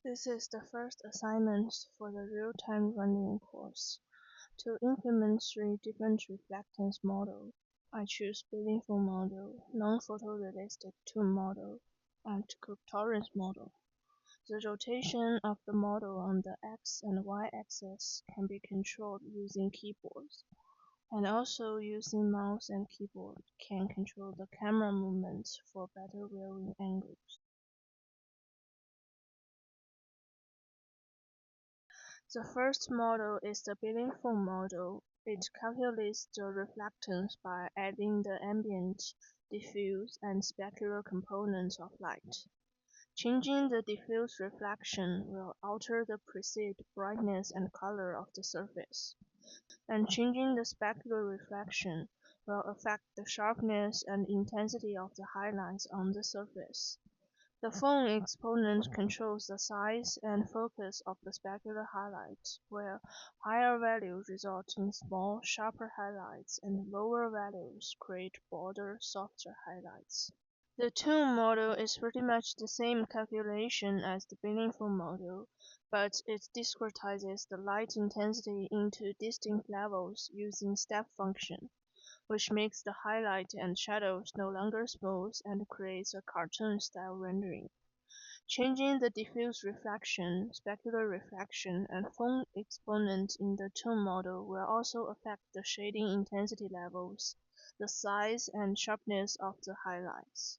This is the first assignment for the real-time rendering course. To implement three different reflectance models, I choose meaningful model, non-photorealistic tomb model, and cryptography model. The rotation of the model on the x and y axis can be controlled using keyboards, and also using mouse and keyboard can control the camera movements for better viewing angles. The first model is the meaningful model. It calculates the reflectance by adding the ambient, diffuse, and specular components of light. Changing the diffuse reflection will alter the perceived brightness and color of the surface, and changing the specular reflection will affect the sharpness and intensity of the highlights on the surface. The phone exponent controls the size and focus of the specular highlights, where higher values result in small, sharper highlights and lower values create broader, softer highlights. The tomb model is pretty much the same calculation as the meaningful model, but it discretizes the light intensity into distinct levels using step function, which makes the highlight and shadows no longer smooth and creates a cartoon-style rendering. Changing the diffuse reflection, specular reflection, and phone exponent in the tomb model will also affect the shading intensity levels, the size and sharpness of the highlights.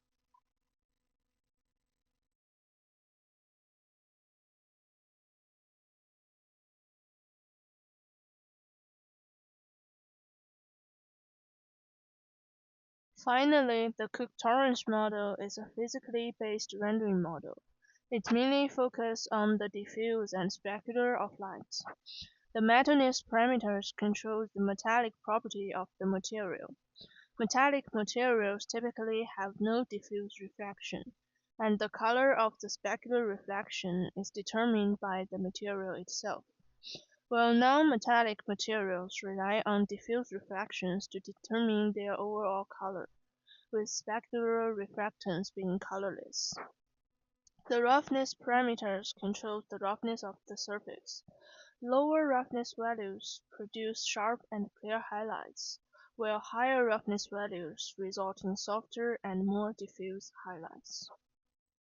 Finally, the Cook-Torrance model is a physically based rendering model. It mainly focuses on the diffuse and specular of light. The metalness parameters control the metallic property of the material. Metallic materials typically have no diffuse reflection, and the color of the specular reflection is determined by the material itself, while non-metallic materials rely on diffuse reflections to determine their overall color, with specular reflectance being colorless. The roughness parameters control the roughness of the surface. Lower roughness values produce sharp and clear highlights, while higher roughness values result in softer and more diffuse highlights.